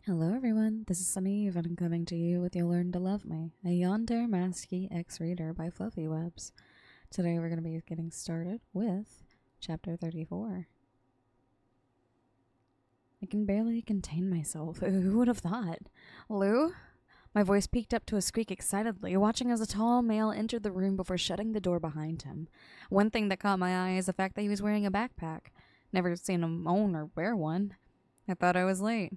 Hello everyone, this is Sunny and I'm coming to you with You'll Learn to Love Me, a Yandere Masky X-Reader by FluffyWubs. Today we're going to be getting started with Chapter 34. I can barely contain myself. Who would have thought? Lou? My voice peaked up to a squeak excitedly, watching as a tall male entered the room before shutting the door behind him. One thing that caught my eye is the fact that he was wearing a backpack. Never seen him own or wear one. I thought I was late.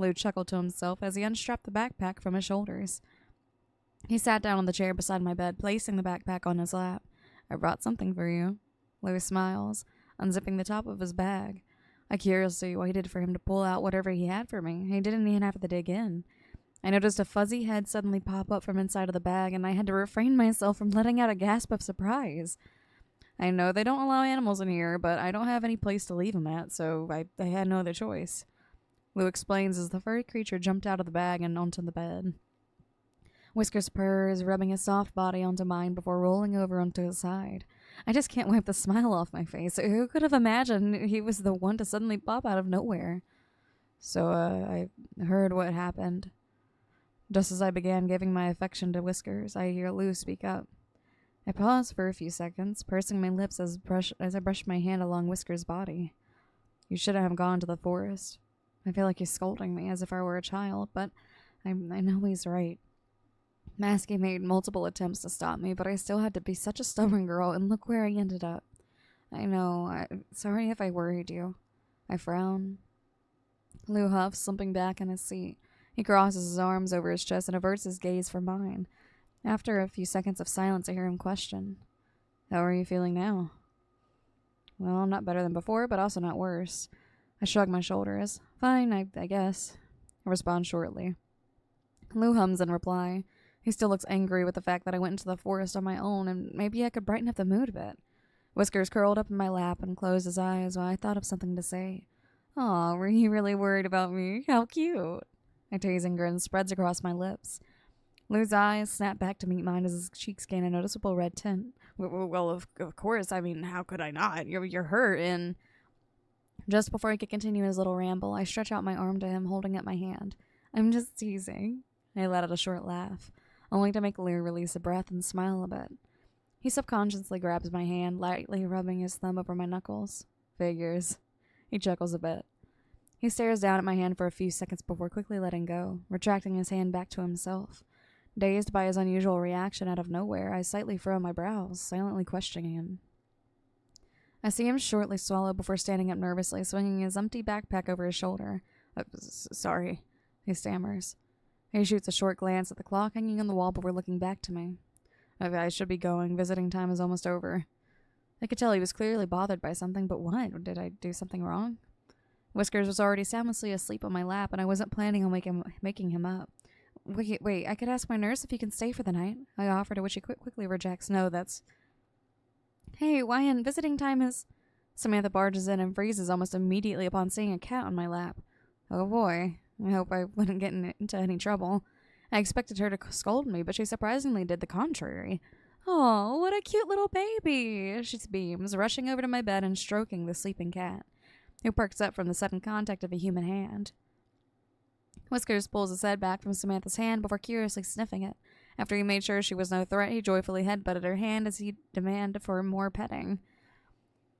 Lou chuckled to himself as he unstrapped the backpack from his shoulders. He sat down on the chair beside my bed, placing the backpack on his lap. I brought something for you. Lou smiles, unzipping the top of his bag. I curiously waited for him to pull out whatever he had for me. He didn't even have to dig in. I noticed a fuzzy head suddenly pop up from inside of the bag, and I had to refrain myself from letting out a gasp of surprise. I know they don't allow animals in here, but I don't have any place to leave them at, so I had no other choice. Lou explains as the furry creature jumped out of the bag and onto the bed. Whiskers purrs, rubbing his soft body onto mine before rolling over onto his side. I just can't wipe the smile off my face. Who could have imagined he was the one to suddenly pop out of nowhere? So, I heard what happened. Just as I began giving my affection to Whiskers, I hear Lou speak up. I paused for a few seconds, pursing my lips as I brushed my hand along Whiskers' body. You shouldn't have gone to the forest. I feel like he's scolding me as if I were a child, but I know he's right. Masky made multiple attempts to stop me, but I still had to be such a stubborn girl, and look where I ended up. I know. Sorry if I worried you. I frown. Lou huffs, slumping back in his seat. He crosses his arms over his chest and averts his gaze from mine. After a few seconds of silence, I hear him question. How are you feeling now? Well, I'm not better than before, but also not worse. I shrug my shoulders. Fine, I guess. I respond shortly. Lou hums in reply. He still looks angry with the fact that I went into the forest on my own, and maybe I could brighten up the mood a bit. Whiskers curled up in my lap and closed his eyes while I thought of something to say. Aw, were you really worried about me? How cute. A teasing grin spreads across my lips. Lou's eyes snap back to meet mine as his cheeks gain a noticeable red tint. Well, of course. I mean, how could I not? You're hurt, and... Just before he could continue his little ramble, I stretch out my arm to him, holding up my hand. I'm just teasing. I let out a short laugh, only to make Lou release a breath and smile a bit. He subconsciously grabs my hand, lightly rubbing his thumb over my knuckles. Figures. He chuckles a bit. He stares down at my hand for a few seconds before quickly letting go, retracting his hand back to himself. Dazed by his unusual reaction out of nowhere, I slightly furrow my brows, silently questioning him. I see him shortly swallow before standing up nervously, swinging his empty backpack over his shoulder. Sorry, he stammers. He shoots a short glance at the clock hanging on the wall before looking back to me. I should be going. Visiting time is almost over. I could tell he was clearly bothered by something, but what? Did I do something wrong? Whiskers was already soundlessly asleep on my lap, and I wasn't planning on waking him up. Wait, I could ask my nurse if he can stay for the night. I offer, to which he quickly rejects. No, that's... Hey, Wyan, visiting time is... Samantha barges in and freezes almost immediately upon seeing a cat on my lap. Oh boy, I hope I wouldn't get into any trouble. I expected her to scold me, but she surprisingly did the contrary. Oh, what a cute little baby, she beams, rushing over to my bed and stroking the sleeping cat, who perks up from the sudden contact of a human hand. Whiskers pulls his head back from Samantha's hand before curiously sniffing it. After he made sure she was no threat, he joyfully headbutted her hand as he demanded for more petting.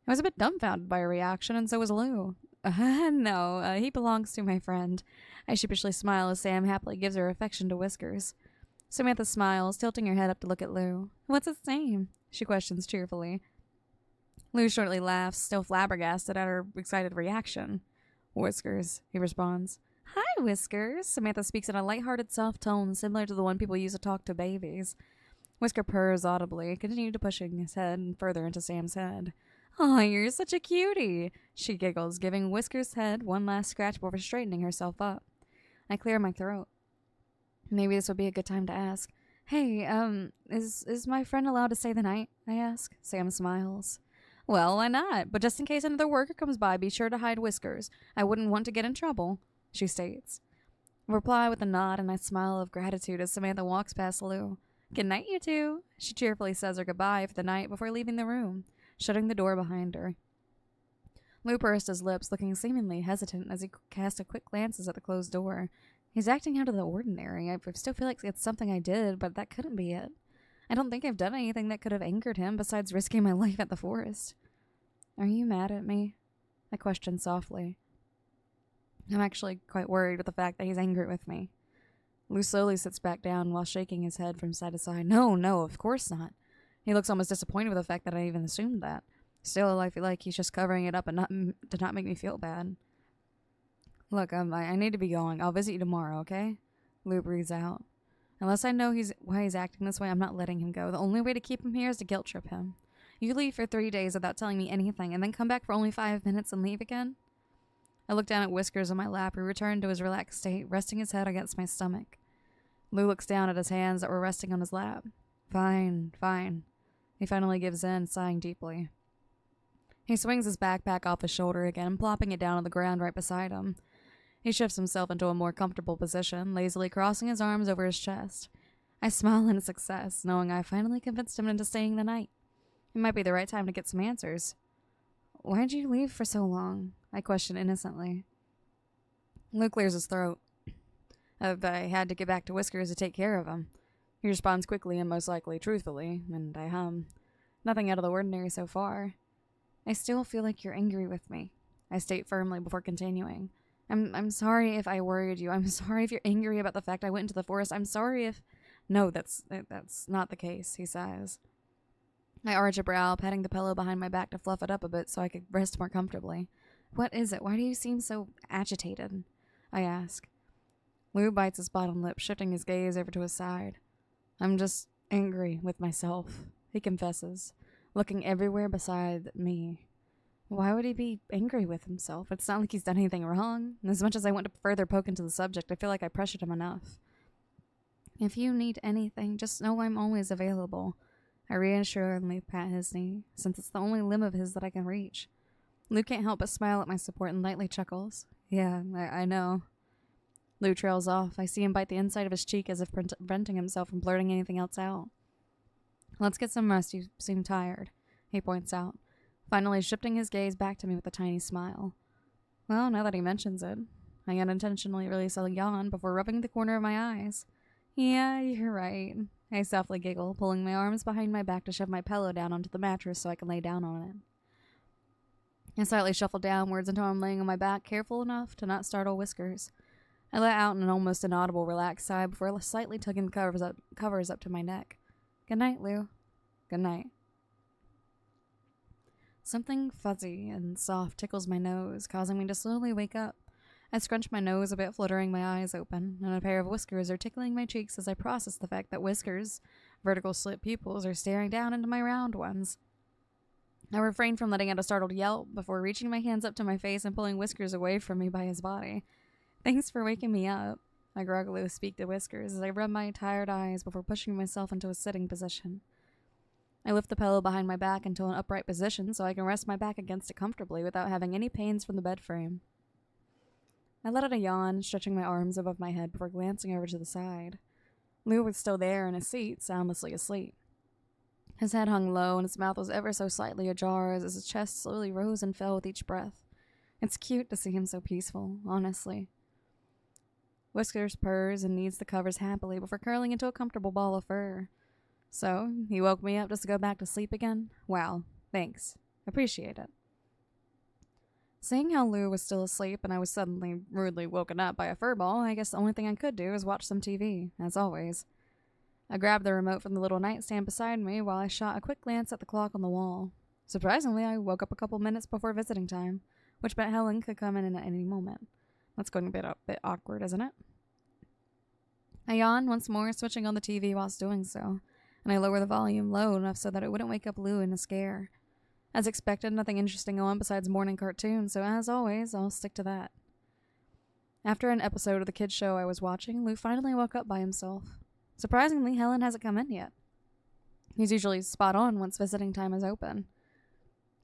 I was a bit dumbfounded by her reaction, and so was Lou. No, he belongs to my friend. I sheepishly smile as Sam happily gives her affection to Whiskers. Samantha smiles, tilting her head up to look at Lou. What's its name? She questions cheerfully. Lou shortly laughs, still flabbergasted at her excited reaction. Whiskers, he responds. Hi, Whiskers. Samantha speaks in a light-hearted, soft tone similar to the one people use to talk to babies. Whisker purrs audibly, continuing to pushing his head further into Sam's head. Aw, you're such a cutie, she giggles, giving Whiskers' head one last scratch before straightening herself up. I clear my throat. Maybe this would be a good time to ask. Hey, is my friend allowed to stay the night? I ask. Sam smiles. Well, why not? But just in case another worker comes by, be sure to hide Whiskers. I wouldn't want to get in trouble, she states. I reply with a nod and a smile of gratitude as Samantha walks past Lou. Good night, you two, she cheerfully says her goodbye for the night before leaving the room, shutting the door behind her. Lou pursed his lips, looking seemingly hesitant as he cast a quick glances at the closed door. He's acting out of the ordinary. I still feel like it's something I did, but that couldn't be it. I don't think I've done anything that could have angered him besides risking my life at the forest. Are you mad at me? I questioned softly. I'm actually quite worried with the fact that he's angry with me. Lou slowly sits back down while shaking his head from side to side. No, of course not. He looks almost disappointed with the fact that I even assumed that. Still, I feel like he's just covering it up and to not make me feel bad. Look, I need to be going. I'll visit you tomorrow, okay? Lou breathes out. Unless I know why he's acting this way, I'm not letting him go. The only way to keep him here is to guilt trip him. You leave for 3 days without telling me anything, and then come back for only 5 minutes and leave again? I look down at Whiskers on my lap, who returned to his relaxed state, resting his head against my stomach. Lou looks down at his hands that were resting on his lap. Fine. He finally gives in, sighing deeply. He swings his backpack off his shoulder again, plopping it down on the ground right beside him. He shifts himself into a more comfortable position, lazily crossing his arms over his chest. I smile in success, knowing I finally convinced him into staying the night. It might be the right time to get some answers. Why'd you leave for so long? I question innocently. Lou clears his throat. I had to get back to Whiskers to take care of him. He responds quickly and most likely truthfully, and I hum. Nothing out of the ordinary so far. I still feel like you're angry with me, I state firmly before continuing. I'm sorry if I worried you. I'm sorry if you're angry about the fact I went into the forest. I'm sorry if... No, that's not the case, he sighs. I arch a brow, patting the pillow behind my back to fluff it up a bit so I could rest more comfortably. What is it? Why do you seem so agitated? I ask. Lou bites his bottom lip, shifting his gaze over to his side. I'm just angry with myself, he confesses, looking everywhere beside me. Why would he be angry with himself? It's not like he's done anything wrong. And as much as I want to further poke into the subject, I feel like I pressured him enough. If you need anything, just know I'm always available. I reassuringly pat his knee, since it's the only limb of his that I can reach. Lou can't help but smile at my support and lightly chuckles. Yeah, I know. Lou trails off. I see him bite the inside of his cheek as if preventing himself from blurting anything else out. Let's get some rest. You seem tired, he points out, finally shifting his gaze back to me with a tiny smile. Well, now that he mentions it, I unintentionally release a yawn before rubbing the corner of my eyes. Yeah, you're right. I softly giggle, pulling my arms behind my back to shove my pillow down onto the mattress so I can lay down on it. I slightly shuffle downwards until I'm laying on my back, careful enough to not startle Whiskers. I let out an almost inaudible relaxed sigh before slightly tugging the covers up to my neck. Good night, Lou. Good night. Something fuzzy and soft tickles my nose, causing me to slowly wake up. I scrunch my nose a bit, fluttering my eyes open, and a pair of whiskers are tickling my cheeks as I process the fact that Whiskers' vertical slit pupils are staring down into my round ones. I refrain from letting out a startled yelp before reaching my hands up to my face and pulling Whiskers away from me by his body. Thanks for waking me up, I groggily speak to Whiskers as I rub my tired eyes before pushing myself into a sitting position. I lift the pillow behind my back into an upright position so I can rest my back against it comfortably without having any pains from the bed frame. I let out a yawn, stretching my arms above my head before glancing over to the side. Lou was still there in his seat, soundlessly asleep. His head hung low and his mouth was ever so slightly ajar as his chest slowly rose and fell with each breath. It's cute to see him so peaceful, honestly. Whiskers purrs and kneads the covers happily before curling into a comfortable ball of fur. So, he woke me up just to go back to sleep again? Wow, thanks. Appreciate it. Seeing how Lou was still asleep and I was suddenly rudely woken up by a furball, I guess the only thing I could do was watch some TV, as always. I grabbed the remote from the little nightstand beside me while I shot a quick glance at the clock on the wall. Surprisingly, I woke up a couple minutes before visiting time, which meant Helen could come in at any moment. That's going a bit awkward, isn't it? I yawned once more, switching on the TV whilst doing so, and I lowered the volume low enough so that it wouldn't wake up Lou in a scare. As expected, nothing interesting on besides morning cartoons, so as always, I'll stick to that. After an episode of the kids' show I was watching, Lou finally woke up by himself. Surprisingly, Helen hasn't come in yet. He's usually spot on once visiting time is open.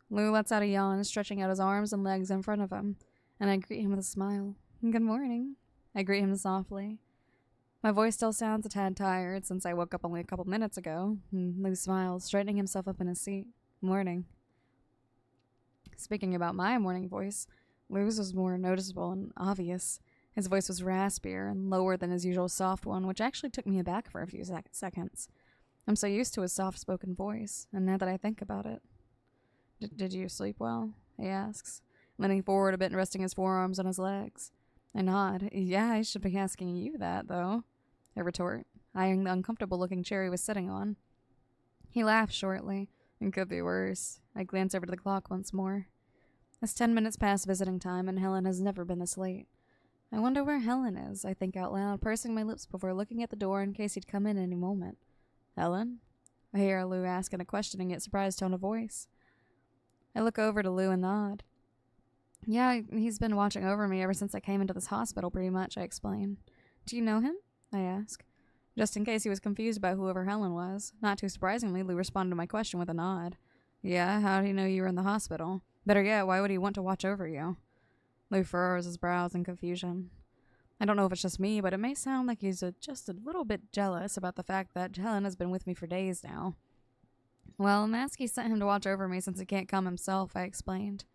Lou lets out a yawn, stretching out his arms and legs in front of him, and I greet him with a smile. Good morning. I greet him softly. My voice still sounds a tad tired since I woke up only a couple minutes ago, and Lou smiles, straightening himself up in his seat. Morning. Speaking about my morning voice, Lou's was more noticeable and obvious. His voice was raspier and lower than his usual soft one, which actually took me aback for a few seconds. I'm so used to his soft-spoken voice, and now that I think about it. Did you sleep well? He asks, leaning forward a bit and resting his forearms on his legs. I nod. Yeah, I should be asking you that, though, I retort, eyeing the uncomfortable-looking chair he was sitting on. He laughs shortly. It could be worse. I glance over to the clock once more. It's 10 minutes past visiting time, and Helen has never been this late. I wonder where Helen is, I think out loud, pursing my lips before looking at the door in case he'd come in any moment. Helen? I hear Lou ask in a questioning yet surprised tone of voice. I look over to Lou and nod. Yeah, he's been watching over me ever since I came into this hospital, pretty much, I explain. Do you know him? I ask. Just in case he was confused about whoever Helen was. Not too surprisingly, Lou responded to my question with a nod. Yeah, how did he know you were in the hospital? Better yet, why would he want to watch over you? Lou furrows his brows in confusion. I don't know if it's just me, but it may sound like he's just a little bit jealous about the fact that Helen has been with me for days now. Well, Masky sent him to watch over me since he can't come himself, I explained.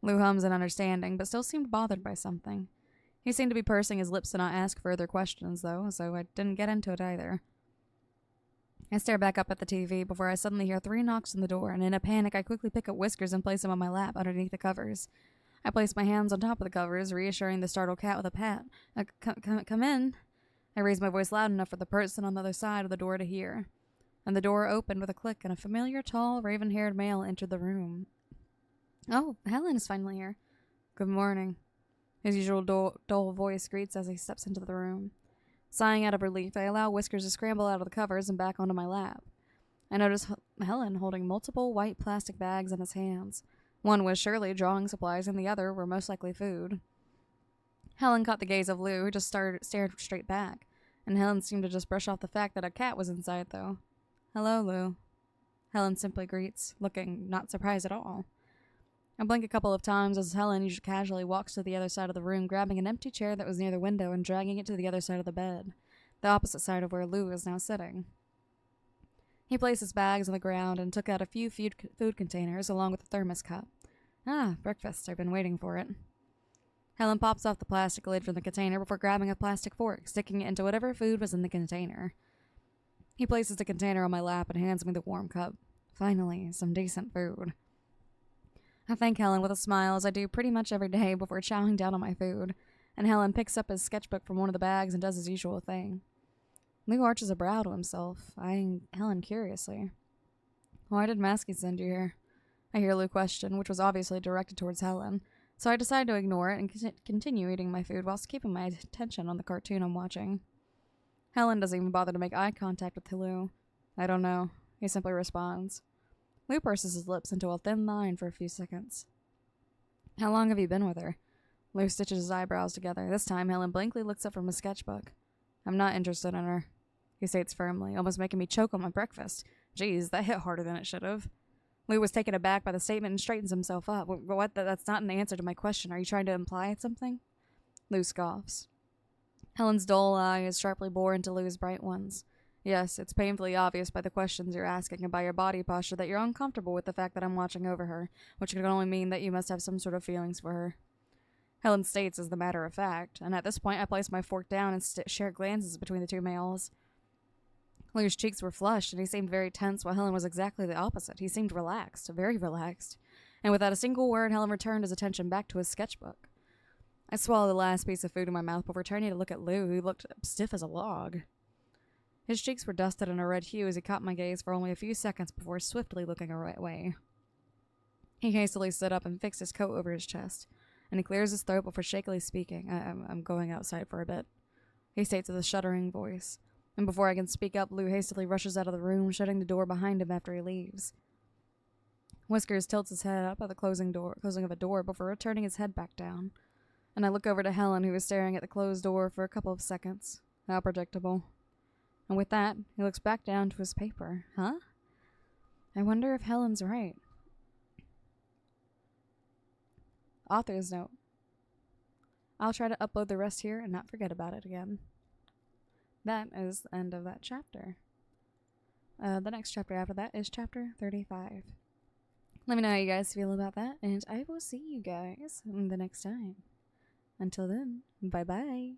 Lou hums in understanding, but still seemed bothered by something. He seemed to be pursing his lips to not ask further questions, though, so I didn't get into it either. I stare back up at the TV before I suddenly hear 3 knocks on the door, and in a panic I quickly pick up Whiskers and place him on my lap underneath the covers. I place my hands on top of the covers, reassuring the startled cat with a pat. Come in. I raise my voice loud enough for the person on the other side of the door to hear. And the door opened with a click, and a familiar, tall, raven-haired male entered the room. Oh, Helen is finally here. Good morning. His usual dull voice greets as he steps into the room. Sighing out of relief, I allow Whiskers to scramble out of the covers and back onto my lap. I notice Helen holding multiple white plastic bags in his hands. One was surely drawing supplies, and the other were most likely food. Helen caught the gaze of Lou, who just stared straight back, and Helen seemed to just brush off the fact that a cat was inside, though. Hello, Lou. Helen simply greets, looking not surprised at all. I blink a couple of times as Helen casually walks to the other side of the room, grabbing an empty chair that was near the window and dragging it to the other side of the bed, the opposite side of where Lou is now sitting. He placed his bags on the ground and took out a few food containers along with a thermos cup. Ah, breakfast. I've been waiting for it. Helen pops off the plastic lid from the container before grabbing a plastic fork, sticking it into whatever food was in the container. He places the container on my lap and hands me the warm cup. Finally, some decent food. I thank Helen with a smile, as I do pretty much every day before chowing down on my food, and Helen picks up his sketchbook from one of the bags and does his usual thing. Lou arches a brow to himself, eyeing Helen curiously. Why did Masky send you here? I hear Lou question, which was obviously directed towards Helen, so I decide to ignore it and continue eating my food whilst keeping my attention on the cartoon I'm watching. Helen doesn't even bother to make eye contact with Lou. I don't know. He simply responds. Lou purses his lips into a thin line for a few seconds. How long have you been with her? Lou stitches his eyebrows together. This time, Helen blankly looks up from his sketchbook. I'm not interested in her, he states firmly, almost making me choke on my breakfast. Geez, that hit harder than it should have. Lou was taken aback by the statement and straightens himself up. What? That's not an answer to my question. Are you trying to imply something? Lou scoffs. Helen's dull eyes sharply bore into Lou's bright ones. Yes, it's painfully obvious by the questions you're asking and by your body posture that you're uncomfortable with the fact that I'm watching over her, which can only mean that you must have some sort of feelings for her. Helen states as the matter of fact, and at this point I place my fork down and share glances between the two males. Lou's cheeks were flushed, and he seemed very tense, while Helen was exactly the opposite. He seemed relaxed, very relaxed, and without a single word, Helen returned his attention back to his sketchbook. I swallowed the last piece of food in my mouth before turning to look at Lou, who looked stiff as a log. His cheeks were dusted in a red hue as he caught my gaze for only a few seconds before swiftly looking away. He hastily stood up and fixed his coat over his chest, and he clears his throat before shakily speaking. I'm going outside for a bit, he states with a shuddering voice, and before I can speak up, Lou hastily rushes out of the room, shutting the door behind him after he leaves. Whiskers tilts his head up at the closing of a door before turning his head back down, and I look over to Helen, who is staring at the closed door for a couple of seconds. How predictable. And with that, he looks back down to his paper. Huh? I wonder if Helen's right. Author's note. I'll try to upload the rest here and not forget about it again. That is the end of that chapter. The next chapter after that is chapter 35. Let me know how you guys feel about that, and I will see you guys the next time. Until then, bye bye.